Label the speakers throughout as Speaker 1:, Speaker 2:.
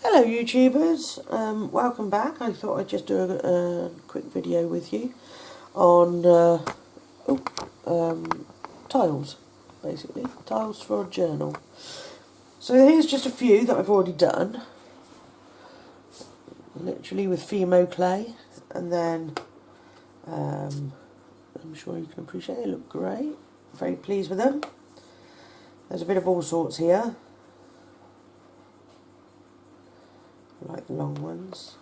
Speaker 1: Hello YouTubers, welcome back. I thought I'd just do a quick video with you on tiles, basically, tiles for a journal. So here's just a few that I've already done, literally with Fimo clay, and then I'm sure you can appreciate they look great, very pleased with them. There's a bit of all sorts here. I like the long ones.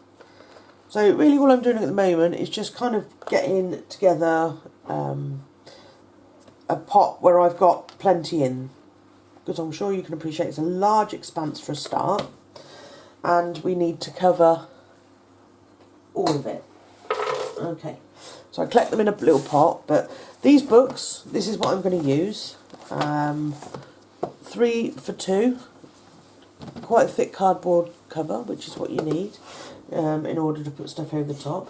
Speaker 1: So really all I'm doing at the moment is just kind of getting together a pot where I've got plenty in, because I'm sure you can appreciate it's a large expanse for a start, and we need to cover all of it. Okay, so I collect them in a little pot, but these books, this is what I'm going to use. 3 for 2. Quite a thick cardboard cover, which is what you need in order to put stuff over the top.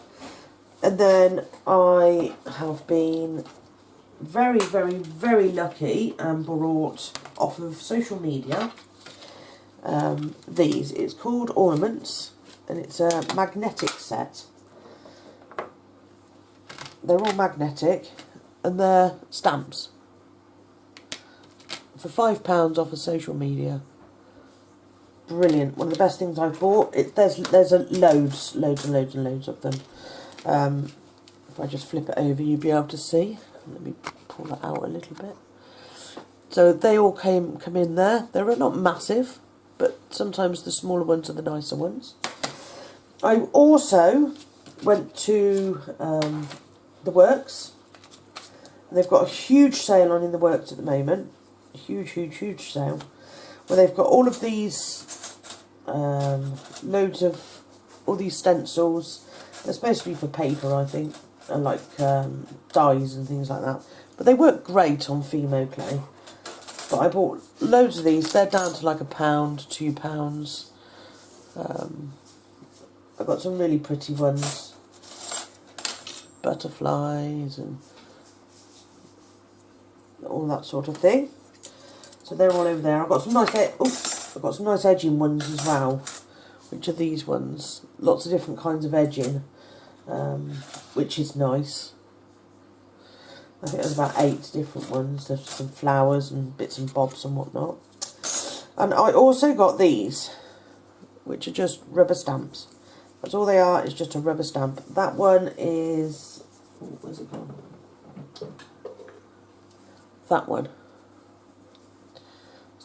Speaker 1: And then I have been very, very, very lucky and brought off of social media these. It's called Ornaments, and it's a magnetic set. They're all magnetic, and they're stamps for £5 off of social media. Brilliant! One of the best things I've bought. There's loads of them. If I just flip it over, you'll be able to see. Let me pull that out a little bit. So they all come in there. They're not massive, but sometimes the smaller ones are the nicer ones. I also went to the Works, and they've got a huge sale on in the Works at the moment. A huge sale, where they've got all of these loads of all these stencils. They're supposed to be for paper, I think, and like dyes and things like that, but they work great on Fimo clay. But I bought loads of these. They're down to like £1, £2. I've got some really pretty ones, butterflies and all that sort of thing. So they're all over there. I've got some nice edging ones as well, which are these ones. Lots of different kinds of edging, which is nice. I think there's about 8 different ones. There's some flowers and bits and bobs and whatnot. And I also got these, which are just rubber stamps. That's all they are, is just a rubber stamp. That one is... oh, where's it gone? That one.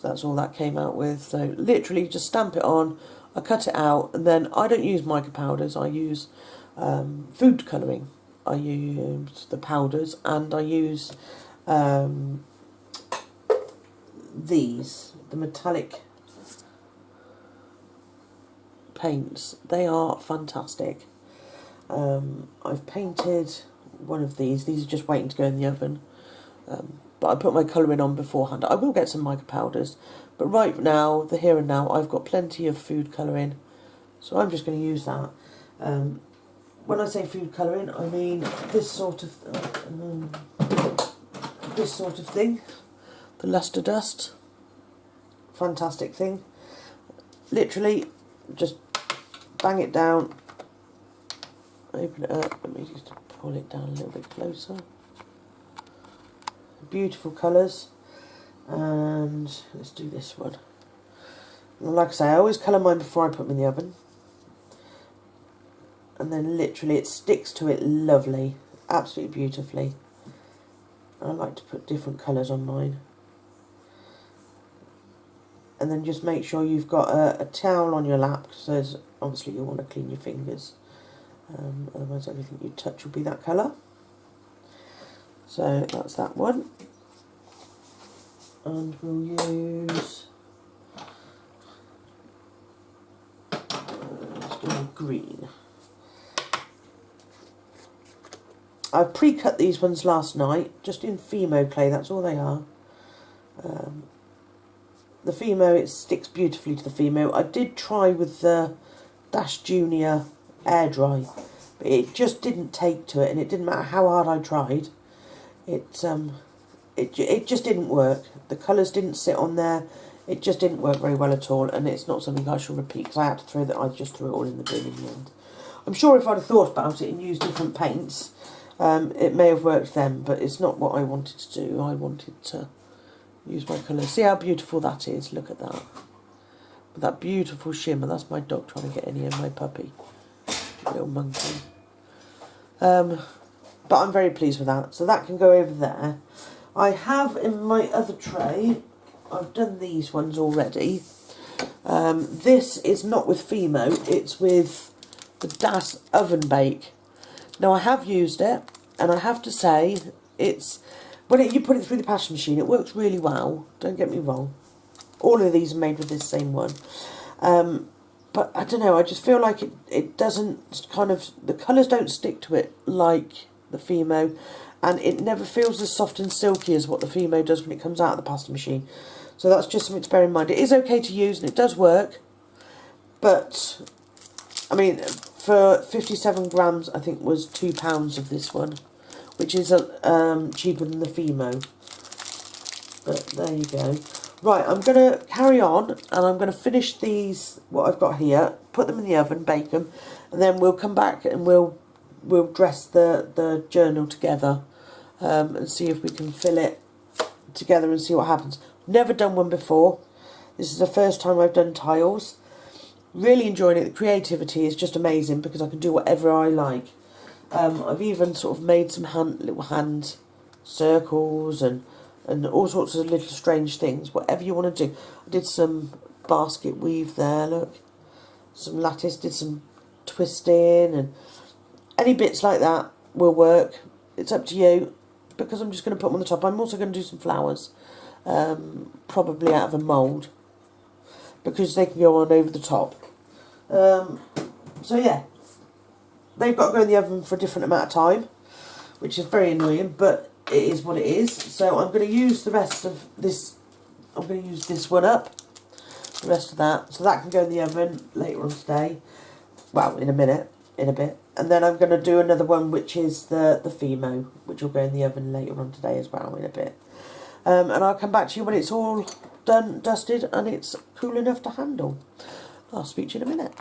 Speaker 1: That's all that came out with. So literally just stamp it on, I cut it out, and then I don't use mica powders, I use food colouring. I use the powders, and I use these, the metallic paints. They are fantastic. I've painted one of these are just waiting to go in the oven. But I put my colouring on beforehand. I will get some mica powders, but right now, the here and now, I've got plenty of food colouring, so I'm just going to use that. When I say food colouring, I mean this sort of thing, the luster dust. Fantastic thing. Literally, just bang it down, open it up. Let me just pull it down a little bit closer. Beautiful colours, and let's do this one. And like I say, I always colour mine before I put them in the oven, and then literally it sticks to it lovely, absolutely beautifully. I like to put different colours on mine, and then just make sure you've got a towel on your lap, because obviously you want to clean your fingers, otherwise everything you touch will be that colour. So that's that one, and we'll use, let's go green. I pre-cut these ones last night, just in Fimo clay, that's all they are. The Fimo, it sticks beautifully to the Fimo. I did try with the Dash Junior air dry, but it just didn't take to it, and it didn't matter how hard I tried. It just didn't work. The colours didn't sit on there. It just didn't work very well at all, and it's not something I shall repeat because I had to throw that. I just threw it all in the bin in the end. I'm sure if I'd have thought about it and used different paints, it may have worked then, but it's not what I wanted to do. I wanted to use my colours. See how beautiful that is? Look at that. With that beautiful shimmer. That's my dog trying to get in here, my puppy. Little monkey. But I'm very pleased with that. So that can go over there. I have in my other tray, I've done these ones already. This is not with Fimo, it's with the Das Oven Bake. Now I have used it, and I have to say, it's when you put it through the passion machine, it works really well. Don't get me wrong. All of these are made with this same one. But I don't know, I just feel like it doesn't kind of, the colours don't stick to it like the Fimo, and it never feels as soft and silky as what the Fimo does when it comes out of the pasta machine. So that's just something to bear in mind. It is okay to use and it does work, but I mean, for 57 grams, I think was £2 of this one, which is cheaper than the Fimo. But there you go. Right, I'm going to carry on, and I'm going to finish these, what I've got here, put them in the oven, bake them, and then we'll come back and we'll dress the journal together and see if we can fill it together and see what happens. Never done one before. This is the first time I've done tiles. Really enjoying it. The creativity is just amazing because I can do whatever I like. I've even sort of made some little hand circles and all sorts of little strange things, whatever you want to do. I did some basket weave there, look. Some lattice, did some twisting, and any bits like that will work. It's up to you, because I'm just going to put them on the top. I'm also going to do some flowers, probably out of a mould, because they can go on over the top. So yeah, they've got to go in the oven for a different amount of time, which is very annoying, but it is what it is. So I'm going to use the rest of this. I'm going to use this one up, the rest of that, so that can go in the oven later on today. Well, in a minute, in a bit. And then I'm going to do another one, which is the Fimo, which will go in the oven later on today as well, in a bit. And I'll come back to you when it's all done, dusted, and it's cool enough to handle. I'll speak to you in a minute.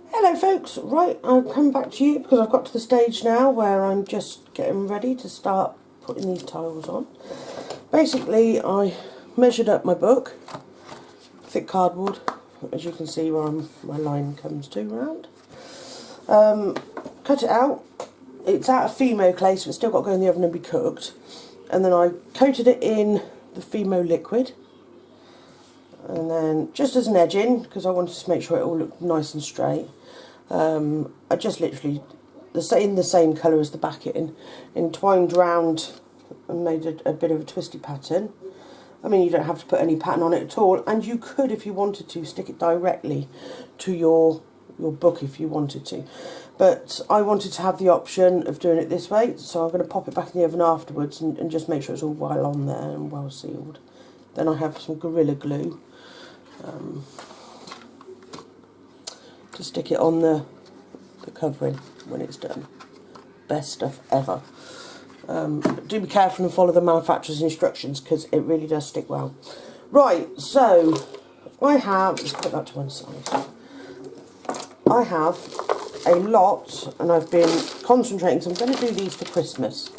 Speaker 1: Hello folks, right, I've come back to you because I've got to the stage now where I'm just getting ready to start putting these tiles on. Basically, I measured up my book, thick cardboard, as you can see where my line comes to round. Cut it out. It's out of Fimo clay, so it's still got to go in the oven and be cooked. And then I coated it in the Fimo liquid. And then, just as an edging, because I wanted to make sure it all looked nice and straight, I just literally, in the same colour as the backing, entwined round and made a bit of a twisty pattern. I mean, you don't have to put any pattern on it at all, and you could, if you wanted to, stick it directly to your book if you wanted to. But I wanted to have the option of doing it this way, so I'm going to pop it back in the oven afterwards and just make sure it's all well on there and well sealed. Then I have some Gorilla Glue to stick it on the covering when it's done. Best stuff ever. Do be careful and follow the manufacturer's instructions because it really does stick well. Right, so I have, let's put that to one side. I have a lot, and I've been concentrating, so I'm going to do these for Christmas,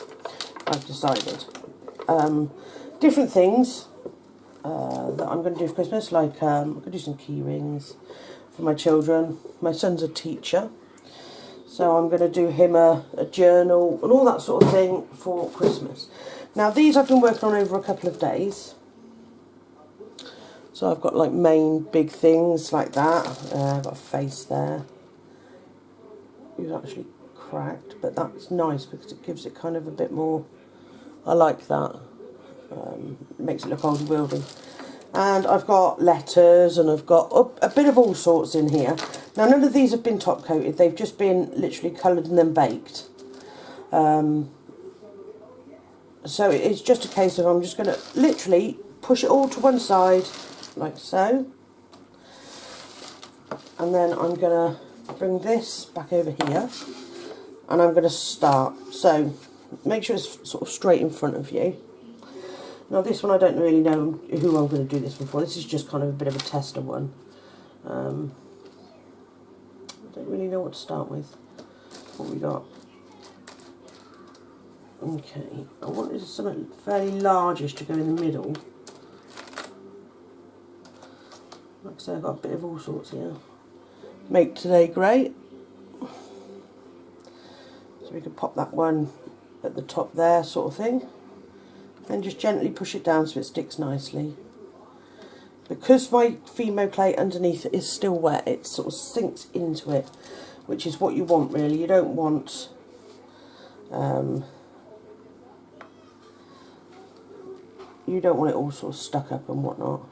Speaker 1: I've decided. Different things that I'm going to do for Christmas, like I'm going to do some key rings for my children. My son's a teacher, so I'm going to do him a journal and all that sort of thing for Christmas. Now these I've been working on over a couple of days. So I've got like main big things like that. I've got a face there. It's actually cracked, but that's nice because it gives it kind of a bit more, I like that. It makes it look oldie-wildy. And I've got letters, and I've got a bit of all sorts in here. Now none of these have been top coated, they've just been literally coloured and then baked. So it's just a case of I'm just going to literally push it all to one side, like so. And then I'm going to bring this back over here, and I'm going to start. So make sure it's sort of straight in front of you. Now this one I don't really know who I'm going to do this one for. This is just kind of a bit of a tester one. I don't really know what to start with. What we got? Okay, I wanted something fairly largish to go in the middle. Like I say, I've got a bit of all sorts here. Make today great. So we could pop that one at the top there, sort of thing. And just gently push it down so it sticks nicely. Because my Fimo clay underneath is still wet, it sort of sinks into it, which is what you want really. You don't want you don't want it all sort of stuck up and whatnot.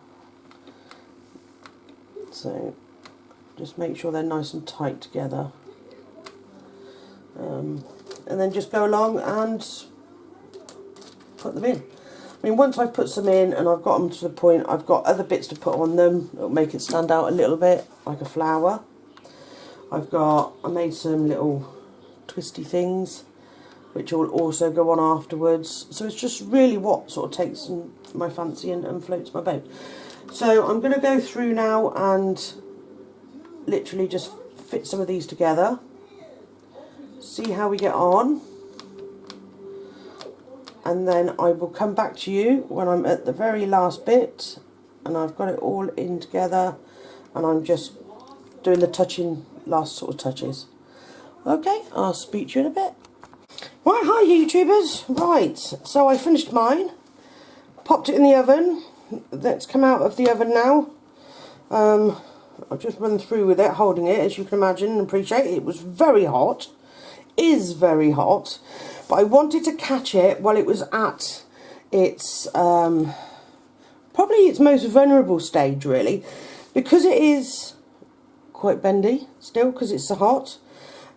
Speaker 1: So just make sure they're nice and tight together. And then just go along and put them in. I mean, once I've put some in and I've got them to the point, I've got other bits to put on them. It'll make it stand out a little bit, like a flower. I made some little twisty things, which will also go on afterwards. So it's just really what sort of takes my fancy and floats my boat. So I'm going to go through now and literally just fit some of these together. See how we get on. And then I will come back to you when I'm at the very last bit and I've got it all in together and I'm just doing the last sort of touches. Okay, I'll speak to you in a bit. Right, hi YouTubers. Right, so I finished mine, popped it in the oven. That's come out of the oven now. I've just run through with it, holding it, as you can imagine and appreciate. It was very hot, is very hot, but I wanted to catch it while it was at its probably its most vulnerable stage really, because it is quite bendy still because it's so hot.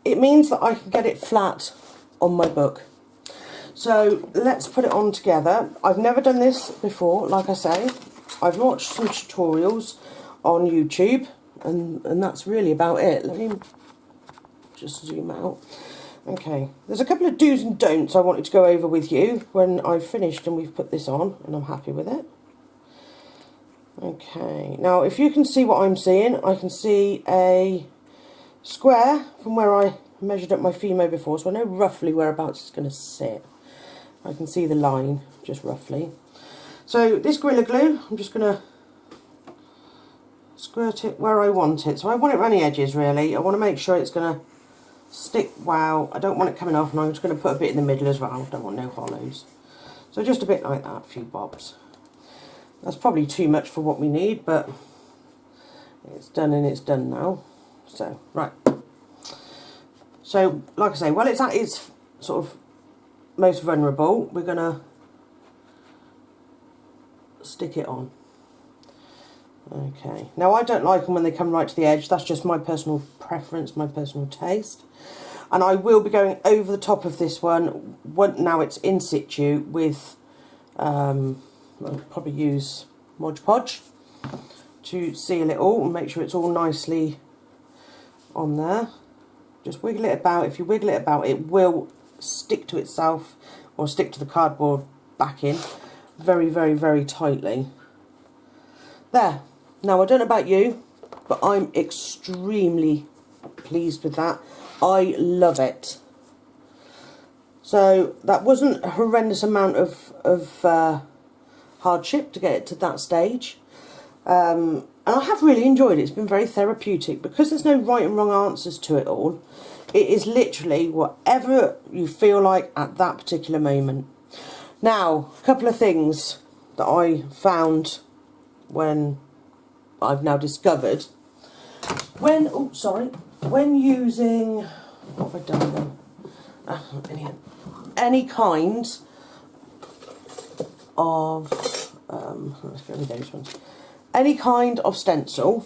Speaker 1: It means that I can get it flat on my book. So let's put it on together. I've never done this before, like I say. I've watched some tutorials on YouTube and that's really about it. Let me just zoom out. Okay, there's a couple of do's and don'ts I wanted to go over with you when I've finished and we've put this on and I'm happy with it. Okay, now if you can see what I'm seeing, I can see a square from where I measured up my Fimo before, so I know roughly whereabouts it's going to sit. I can see the line, just roughly. So this Gorilla Glue, I'm just going to squirt it where I want it. So I want it around the edges really. I want to make sure it's going to stick well. I don't want it coming off, and I'm just going to put a bit in the middle as well. I don't want no hollows. So just a bit like that, a few bobs. That's probably too much for what we need, but it's done and it's done now. So, right. So, like I say, while it's at its sort of most vulnerable, we're going to stick it on. Okay. Now, I don't like them when they come right to the edge. That's just my personal preference, my personal taste. And I will be going over the top of this one now it's in situ with, I'll probably use Mod Podge to seal it all and make sure it's all nicely on there. Just wiggle it about. If you wiggle it about, it will stick to itself or stick to the cardboard backing very, very, very tightly. There. Now, I don't know about you, but I'm extremely pleased with that. I love it. So that wasn't a horrendous amount of hardship to get it to that stage. And I have really enjoyed it. It's been very therapeutic because there's no right and wrong answers to it all. It is literally whatever you feel like at that particular moment. Now, a couple of things that I found when I've now discovered. When using, what have I done then? Any kind of, let's go with those ones. Any kind of stencil,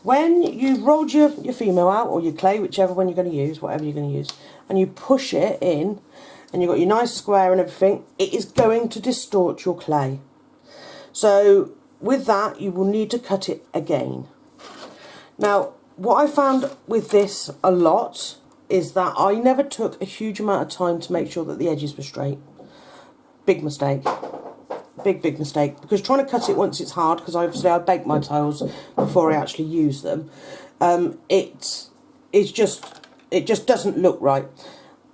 Speaker 1: when you've rolled your Fimo out, or your clay, whichever one you're going to use, whatever you're going to use, and you push it in, and you've got your nice square and everything, it is going to distort your clay. So with that, you will need to cut it again. Now, what I found with this a lot is that I never took a huge amount of time to make sure that the edges were straight. big mistake. Big mistake, because trying to cut it once it's hard, because obviously I bake my tiles before I actually use them. It just doesn't look right.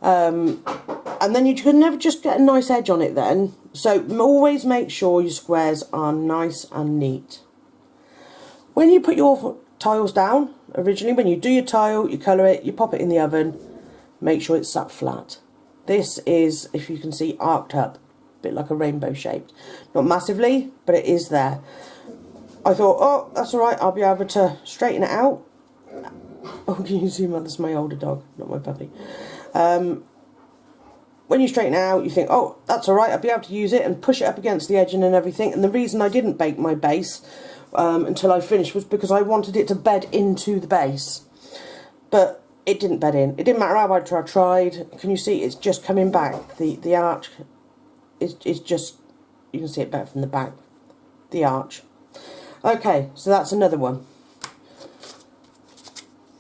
Speaker 1: And then you can never just get a nice edge on it then. So always make sure your squares are nice and neat. When you put your tiles down, originally, when you do your tile, you colour it, you pop it in the oven, make sure it's sat flat. This is, if you can see, arced up, a bit like a rainbow shaped. Not massively, but it is there. I thought, oh, that's alright, I'll be able to straighten it out. Oh, can you see, that's my older dog, not my puppy. When you straighten it out, you think, oh, that's alright, I'll be able to use it and push it up against the edging and everything. And the reason I didn't bake my base until I finished was because I wanted it to bed into the base. But it didn't bed in. It didn't matter how hard I tried. Can you see it's just coming back? The arch is just, you can see it better from the back. The arch. Okay, so that's another one.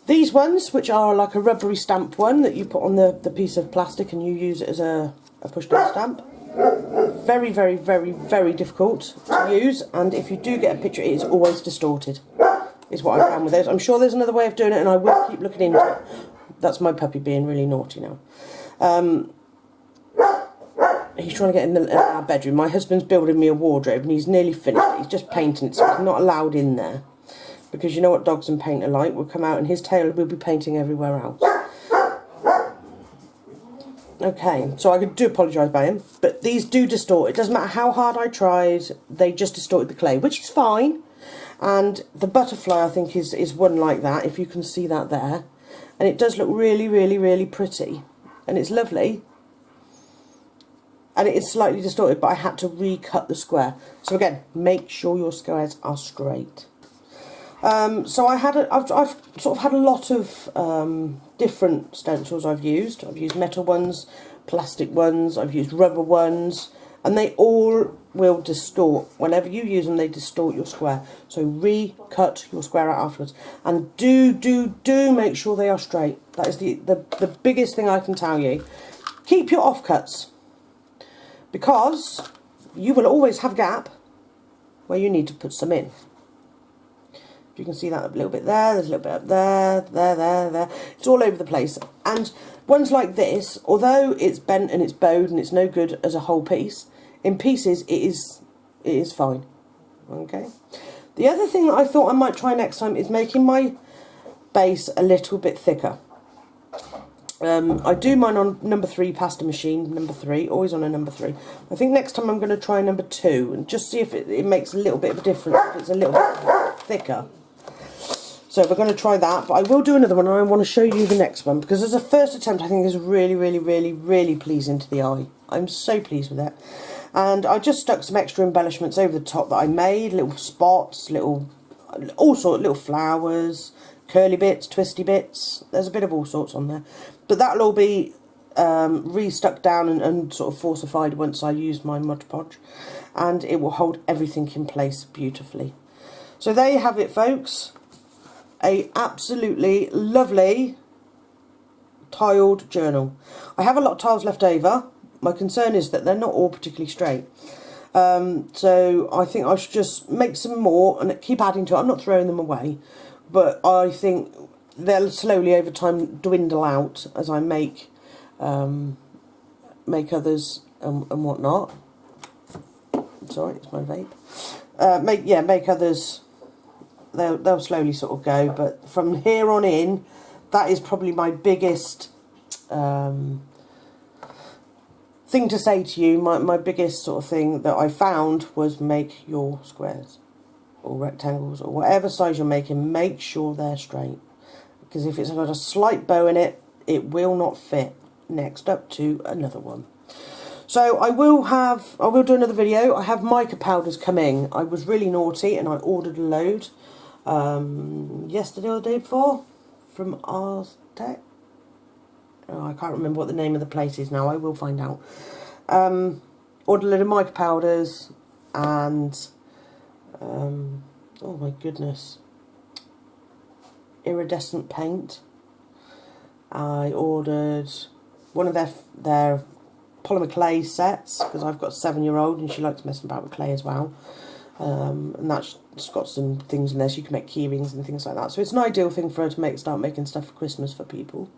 Speaker 1: These ones, which are like a rubbery stamp one that you put on the piece of plastic and you use it as a push-down stamp. Very, very, very, very difficult to use, and if you do get a picture, it is always distorted, is what I found with those. I'm sure there's another way of doing it, and I will keep looking into it. That's my puppy being really naughty now. He's trying to get in our bedroom. My husband's building me a wardrobe, and he's nearly finished it. He's just painting it, so he's not allowed in there. Because you know what dogs and paint are like. We'll come out and his tail will be painting everywhere else. Okay, so I do apologise by him, but these do distort. It doesn't matter how hard I tried, they just distorted the clay, which is fine. And the butterfly, I think, is one like that, if you can see that there. And it does look really, really, really pretty. And it's lovely. And it is slightly distorted, but I had to recut the square. So again, make sure your squares are straight. So I've sort of had a lot of different stencils I've used. I've used metal ones, plastic ones, I've used rubber ones, and they all will distort. Whenever you use them, they distort your square. So recut your square out afterwards. And do make sure they are straight. That is the biggest thing I can tell you. Keep your offcuts, because you will always have a gap where you need to put some in. You can see that a little bit there, there's a little bit up there, there. It's all over the place. And ones like this, although it's bent and it's bowed and it's no good as a whole piece, in pieces it is fine. Okay. The other thing that I thought I might try next time is making my base a little bit thicker. I do mine on number 3 pasta machine, number 3, always on a number 3. I think next time I'm going to try number 2 and just see if it makes a little bit of a difference, if it's a little bit thicker. So we're going to try that, but I will do another one, and I want to show you the next one, because as a first attempt I think is really, really, really, really pleasing to the eye. I'm so pleased with it. And I just stuck some extra embellishments over the top that I made, little spots, all sorts, little flowers, curly bits, twisty bits. There's a bit of all sorts on there. But that'll all be re-stuck down and sort of falsified once I use my Mod Podge. And it will hold everything in place beautifully. So there you have it, folks. A absolutely lovely tiled journal. I have a lot of tiles left over. My concern is that they're not all particularly straight. So I think I should just make some more and keep adding to it. I'm not throwing them away, but I think they'll slowly over time dwindle out as I make others and whatnot. Sorry, it's my vape. Make others. They'll slowly sort of go, but from here on in, that is probably my biggest thing to say to you. My biggest sort of thing that I found was make your squares or rectangles or whatever size you're making, make sure they're straight, because if it's got a slight bow in it, it will not fit. Next up to another one. So I will do another video. I have mica powders coming. I was really naughty and I ordered a load yesterday or the day before from Aztec. Oh, I can't remember what the name of the place is now. I will find out. Ordered a load of mica powders and oh my goodness, iridescent paint. I ordered one of their polymer clay sets, because I've got a 7-year-old and she likes messing about with clay as well. And that's got some things in there, so you can make key rings and things like that. So it's an ideal thing for her to start making stuff for Christmas for people.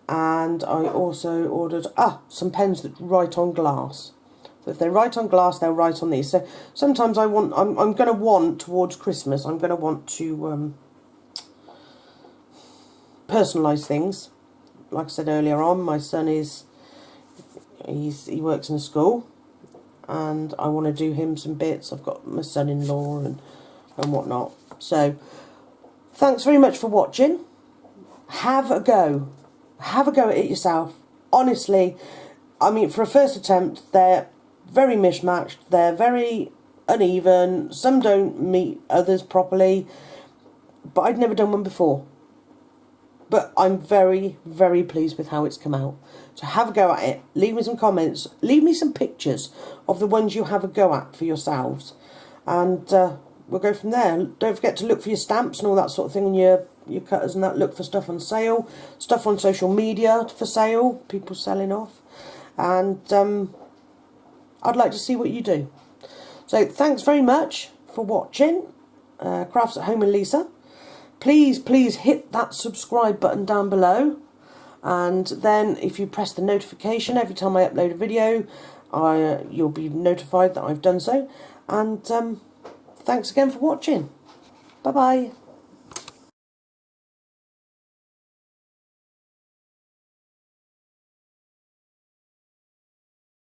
Speaker 1: And I also ordered some pens that write on glass. So if they write on glass, they'll write on these. So sometimes I'm going to want towards Christmas, I'm going to want to personalise things. Like I said earlier on, my son he works in a school, and I want to do him some bits. I've got my son-in-law and whatnot. So thanks very much for watching. Have a go. Have a go at it yourself. Honestly, I mean, for a first attempt, they're very mishmatched. They're very uneven. Some don't meet others properly. But I'd never done one before. But I'm very, very pleased with how it's come out. So have a go at it. Leave me some comments. Leave me some pictures of the ones you have a go at for yourselves. And we'll go from there. Don't forget to look for your stamps and all that sort of thing, and your cutters and that. Look for stuff on sale. Stuff on social media for sale. People selling off. And I'd like to see what you do. So thanks very much for watching. Crafts at Home with Lisa. Please hit that subscribe button down below, and then if you press the notification every time I upload a video, you'll be notified that I've done so. And thanks again for watching. Bye bye.